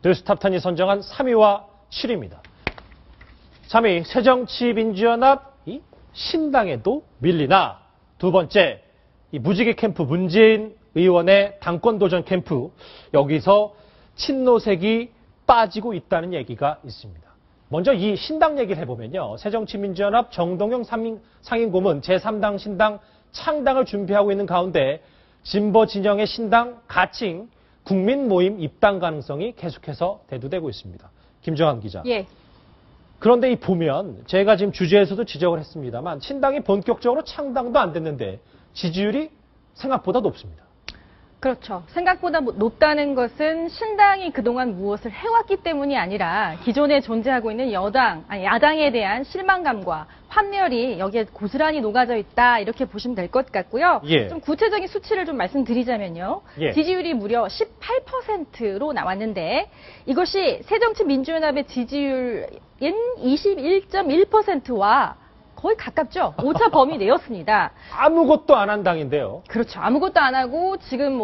뉴스탑10이 선정한 3위와 7위입니다. 3위 새정치민주연합 신당에도 밀리나. 두 번째 이 무지개 캠프 문재인 의원의 당권 도전 캠프, 여기서 친노색이 빠지고 있다는 얘기가 있습니다. 먼저 이 신당 얘기를 해보면요. 새정치민주연합 정동영 상임고문 제3당 신당 창당을 준비하고 있는 가운데 진보 진영의 신당 가칭 국민모임 입당 가능성이 계속해서 대두되고 있습니다. 김정한 기자. 예. 그런데 이 보면 제가 지금 주제에서도 지적을 했습니다만 신당이 본격적으로 창당도 안 됐는데 지지율이 생각보다 높습니다. 그렇죠. 생각보다 높다는 것은 신당이 그동안 무엇을 해왔기 때문이 아니라 기존에 존재하고 있는 야당에 대한 실망감과 환멸이 여기에 고스란히 녹아져 있다, 이렇게 보시면 될 것 같고요. 예. 좀 구체적인 수치를 좀 말씀드리자면요. 예. 지지율이 무려 18%로 나왔는데 이것이 새정치민주연합의 지지율인 21.1%와 거의 가깝죠. 오차 범위 내였습니다. 아무것도 안 한 당인데요. 그렇죠. 아무것도 안 하고 지금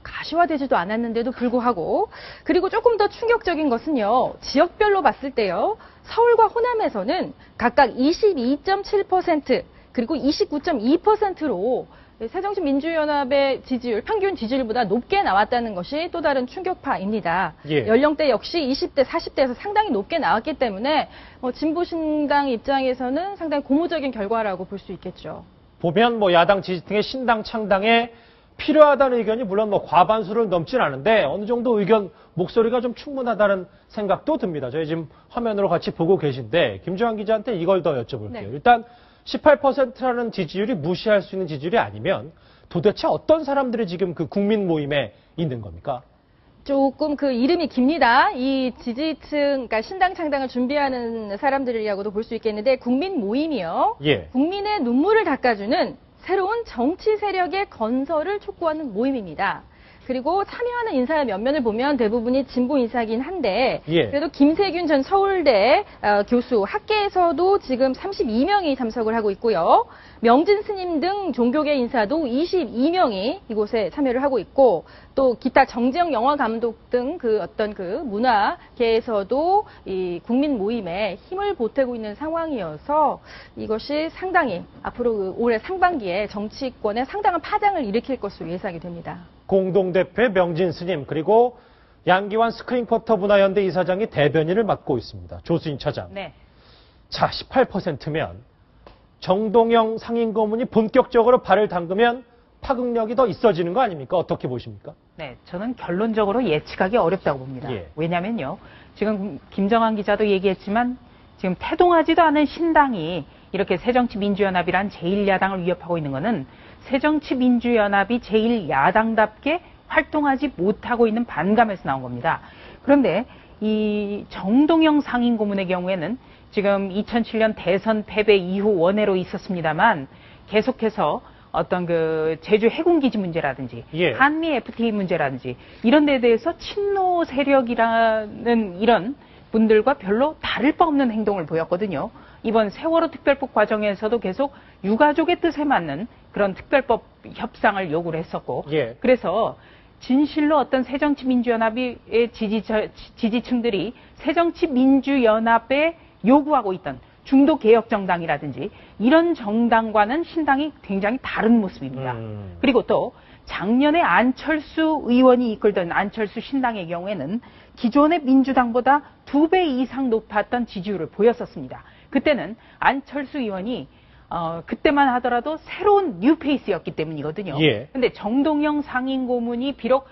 가시화되지도 않았는데도 불구하고, 그리고 조금 더 충격적인 것은요. 지역별로 봤을 때요. 서울과 호남에서는 각각 22.7% 그리고 29.2%로 새정치민주연합의 지지율, 평균 지지율보다 높게 나왔다는 것이 또 다른 충격파입니다. 예. 연령대 역시 20대, 40대에서 상당히 높게 나왔기 때문에 진보신당 입장에서는 상당히 고무적인 결과라고 볼 수 있겠죠. 보면 야당 지지층의 신당 창당에 필요하다는 의견이 물론 과반수를 넘진 않은데 어느 정도 의견 목소리가 좀 충분하다는 생각도 듭니다. 저희 지금 화면으로 같이 보고 계신데 김정한 기자한테 이걸 더 여쭤볼게요. 네. 일단 18%라는 지지율이 무시할 수 있는 지지율이 아니면 도대체 어떤 사람들이 지금 그 국민 모임에 있는 겁니까? 조금 그 이름이 깁니다. 이 지지층, 그러니까 신당 창당을 준비하는 사람들이라고도 볼 수 있겠는데, 국민 모임이요. 예. 국민의 눈물을 닦아주는 새로운 정치 세력의 건설을 촉구하는 모임입니다. 그리고 참여하는 인사의 면면을 보면 대부분이 진보 인사이긴 한데, 예. 그래도 김세균 전 서울대 교수, 학계에서도 지금 32명이 참석을 하고 있고요. 명진 스님 등 종교계 인사도 22명이 이곳에 참여를 하고 있고, 또 기타 정재영 영화 감독 등 문화계에서도 이 국민 모임에 힘을 보태고 있는 상황이어서 이것이 상당히 앞으로 올해 상반기에 정치권에 상당한 파장을 일으킬 것으로 예상이 됩니다. 공동대표의 명진 스님, 그리고 양기환 스크린쿼터 문화연대 이사장이 대변인을 맡고 있습니다. 조수인 차장. 네. 자, 18%면 정동영 상임고문이 본격적으로 발을 담그면 파급력이 더 있어지는 거 아닙니까? 어떻게 보십니까? 네, 저는 결론적으로 예측하기 어렵다고 봅니다. 예. 왜냐면요, 지금 김정한 기자도 얘기했지만 지금 태동하지도 않은 신당이 이렇게 새정치민주연합이란 제1야당을 위협하고 있는 것은 새정치민주연합이 제1야당답게 활동하지 못하고 있는 반감에서 나온 겁니다. 그런데 이 정동영 상임고문의 경우에는 지금 2007년 대선 패배 이후 원외로 있었습니다만 계속해서 어떤 제주 해군기지 문제라든지 예. 한미 FTA 문제라든지 이런 데에 대해서 친노 세력이라는 이런 분들과 별로 다를 바 없는 행동을 보였거든요. 이번 세월호 특별법 과정에서도 계속 유가족의 뜻에 맞는 그런 특별법 협상을 요구를 했었고, 예. 그래서 진실로 어떤 새정치민주연합의 지지층들이 새정치민주연합에 요구하고 있던 중도개혁정당이라든지 이런 정당과는 신당이 굉장히 다른 모습입니다. 그리고 또 작년에 안철수 의원이 이끌던 안철수 신당의 경우에는 기존의 민주당보다 2배 이상 높았던 지지율을 보였었습니다. 그때는 안철수 의원이 그때만 하더라도 새로운 뉴페이스였기 때문이거든요. 예. 근데 정동영 상임고문이 비록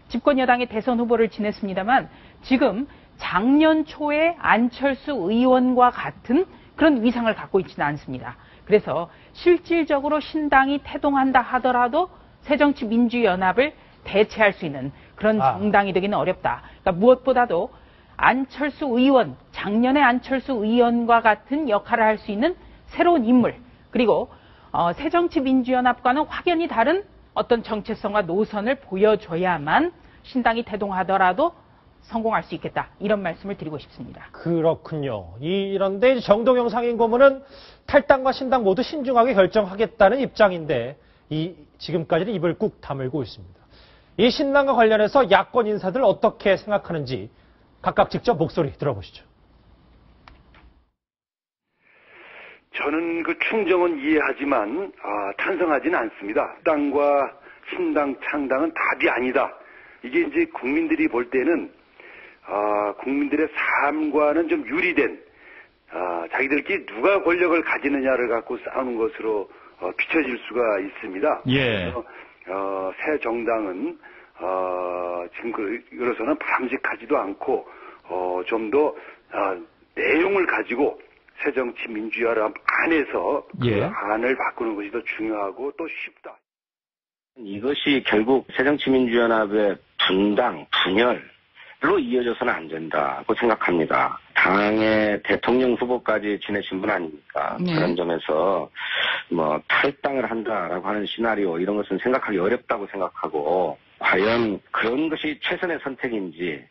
집권 여당의 대선 후보를 지냈습니다만 지금 작년 초에 안철수 의원과 같은 그런 위상을 갖고 있지는 않습니다. 그래서 실질적으로 신당이 태동한다 하더라도 새정치민주연합을 대체할 수 있는 그런 정당이 되기는 어렵다. 그러니까 무엇보다도 안철수 의원, 작년에 안철수 의원과 같은 역할을 할 수 있는 새로운 인물, 그리고 새정치민주연합과는 확연히 다른 어떤 정체성과 노선을 보여줘야만 신당이 태동하더라도 성공할 수 있겠다. 이런 말씀을 드리고 싶습니다. 그렇군요. 이런데 정동영 상임고문은 탈당과 신당 모두 신중하게 결정하겠다는 입장인데 지금까지는 입을 꾹 다물고 있습니다. 이 신당과 관련해서 야권 인사들 어떻게 생각하는지 각각 직접 목소리 들어보시죠. 저는 그 충정은 이해하지만 찬성하지는 않습니다. 당과 신당 창당은 답이 아니다. 이게 이제 국민들이 볼 때는 국민들의 삶과는 좀 유리된 자기들끼리 누가 권력을 가지느냐를 갖고 싸우는 것으로 비춰질 수가 있습니다. 예. 그래서 새 정당은 지금 그로서는 바람직하지도 않고 좀 더 내용을 가지고 새정치민주연합 안에서 예. 그 안을 바꾸는 것이 더 중요하고 또 쉽다. 이것이 결국 새정치민주연합의 분당, 분열로 이어져서는 안 된다고 생각합니다. 당의 대통령 후보까지 지내신 분 아닙니까? 네. 그런 점에서 뭐 탈당을 한다라고 하는 시나리오 이런 것은 생각하기 어렵다고 생각하고 과연 그런 것이 최선의 선택인지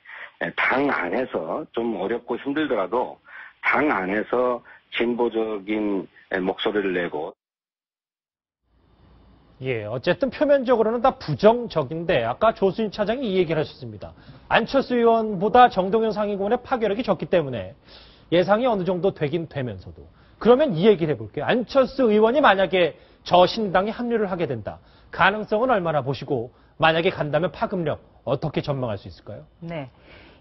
당 안에서 좀 어렵고 힘들더라도 당 안에서 진보적인 목소리를 내고 예, 어쨌든 표면적으로는 다 부정적인데 아까 조수진 차장이 이 얘기를 하셨습니다. 안철수 의원보다 정동영 상임고문의 파괴력이 적기 때문에 예상이 어느 정도 되긴 되면서도 그러면 이 얘기를 해볼게요. 안철수 의원이 만약에 저 신당에 합류를 하게 된다. 가능성은 얼마나 보시고 만약에 간다면 파급력 어떻게 전망할 수 있을까요? 네.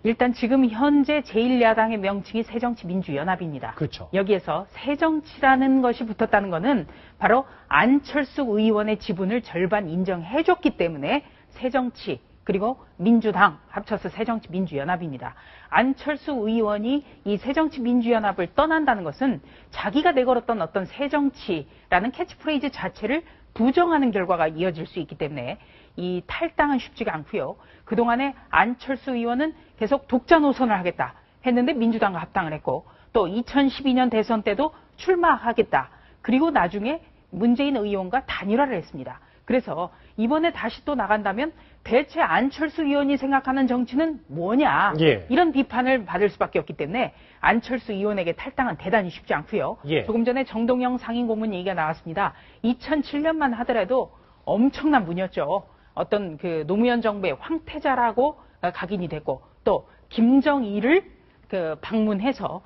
일단 지금 현재 제1야당의 명칭이 새정치민주연합입니다. 그렇죠. 여기에서 새정치라는 것이 붙었다는 것은 바로 안철수 의원의 지분을 절반 인정해줬기 때문에 새정치 그리고 민주당 합쳐서 새정치민주연합입니다. 안철수 의원이 이 새정치민주연합을 떠난다는 것은 자기가 내걸었던 어떤 새정치라는 캐치프레이즈 자체를 부정하는 결과가 이어질 수 있기 때문에 이 탈당은 쉽지가 않고요. 그동안에 안철수 의원은 계속 독자 노선을 하겠다 했는데 민주당과 합당을 했고 또 2012년 대선 때도 출마하겠다. 그리고 나중에 문재인 의원과 단일화를 했습니다. 그래서 이번에 다시 또 나간다면 대체 안철수 의원이 생각하는 정치는 뭐냐 예. 이런 비판을 받을 수밖에 없기 때문에 안철수 의원에게 탈당은 대단히 쉽지 않고요. 예. 조금 전에 정동영 상임고문 얘기가 나왔습니다. 2007년만 하더라도 엄청난 분이었죠. 어떤 그 노무현 정부의 황태자라고 각인이 됐고 또 김정일을 그 방문해서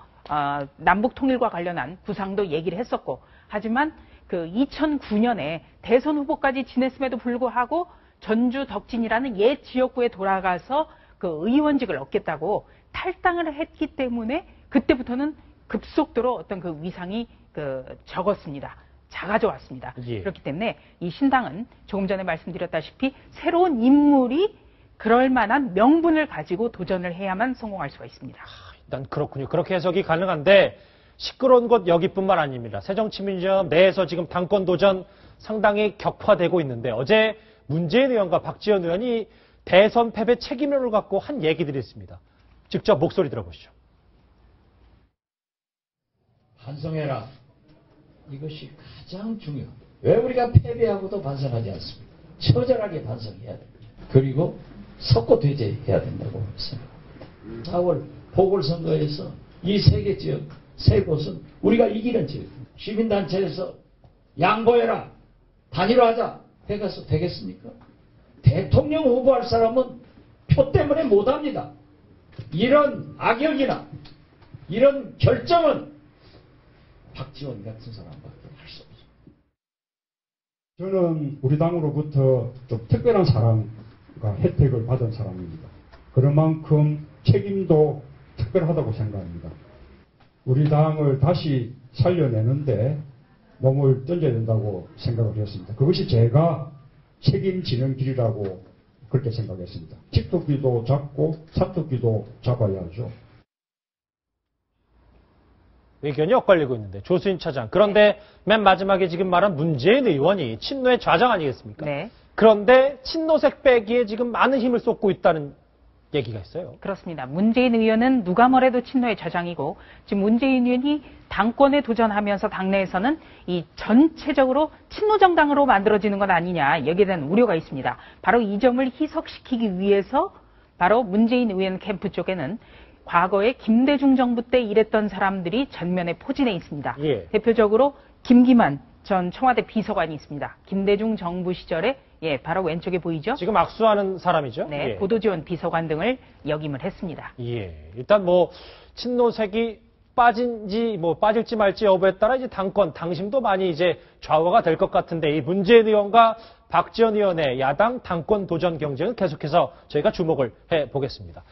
남북 통일과 관련한 구상도 얘기를 했었고 하지만 그 2009년에 대선 후보까지 지냈음에도 불구하고 전주 덕진이라는 옛 지역구에 돌아가서 그 의원직을 얻겠다고 탈당을 했기 때문에 그때부터는 급속도로 어떤 그 위상이 그 적었습니다. 작아져왔습니다. 예. 그렇기 때문에 이 신당은 조금 전에 말씀드렸다시피 새로운 인물이 그럴 만한 명분을 가지고 도전을 해야만 성공할 수가 있습니다. 일단 그렇군요. 그렇게 해석이 가능한데 시끄러운 곳 여기뿐만 아닙니다. 새정치민주연합 내에서 지금 당권 도전 상당히 격화되고 있는데 어제 문재인 의원과 박지원 의원이 대선 패배 책임을 갖고 한 얘기들이 있습니다. 직접 목소리 들어보시죠. 반성해라. 이것이 가장 중요합니다. 왜 우리가 패배하고도 반성하지 않습니까? 처절하게 반성해야 됩니다. 그리고 석고퇴제해야 된다고 생각합니다. 4월 보궐선거에서 이 세 개 지역, 세 곳은 우리가 이기는 지역입니다. 시민단체에서 양보해라, 단일화하자 해가서 되겠습니까? 대통령 후보할 사람은 표 때문에 못합니다. 이런 악역이나 이런 결정은 박지원 같은 사람밖에 할 수 없습니다. 저는 우리 당으로부터 좀 특별한 사랑과 혜택을 받은 사람입니다. 그런 만큼 책임도 특별하다고 생각합니다. 우리 당을 다시 살려내는데 몸을 던져야 된다고 생각을 했습니다. 그것이 제가 책임지는 길이라고 그렇게 생각했습니다. 틱토끼도 잡고 사토끼도 잡아야죠. 의견이 엇갈리고 있는데 조수진 차장. 그런데 맨 마지막에 지금 말한 문재인 의원이 친노의 좌장 아니겠습니까? 네. 그런데 친노색 빼기에 지금 많은 힘을 쏟고 있다는 얘기가 있어요. 그렇습니다. 문재인 의원은 누가 뭐래도 친노의 좌장이고 지금 문재인 의원이 당권에 도전하면서 당내에서는 이 전체적으로 친노 정당으로 만들어지는 건 아니냐 여기에 대한 우려가 있습니다. 바로 이 점을 희석시키기 위해서 바로 문재인 의원 캠프 쪽에는 과거에 김대중 정부 때 일했던 사람들이 전면에 포진해 있습니다. 예. 대표적으로 김기만 전 청와대 비서관이 있습니다. 김대중 정부 시절에 바로 왼쪽에 보이죠? 지금 악수하는 사람이죠? 네, 예. 보도지원 비서관 등을 역임을 했습니다. 예. 일단 뭐 친노색이 빠질지 말지 여부에 따라 이제 당권, 당심도 많이 이제 좌우가 될 것 같은데 이 문재인 의원과 박지원 의원의 야당 당권 도전 경쟁은 계속해서 저희가 주목을 해 보겠습니다.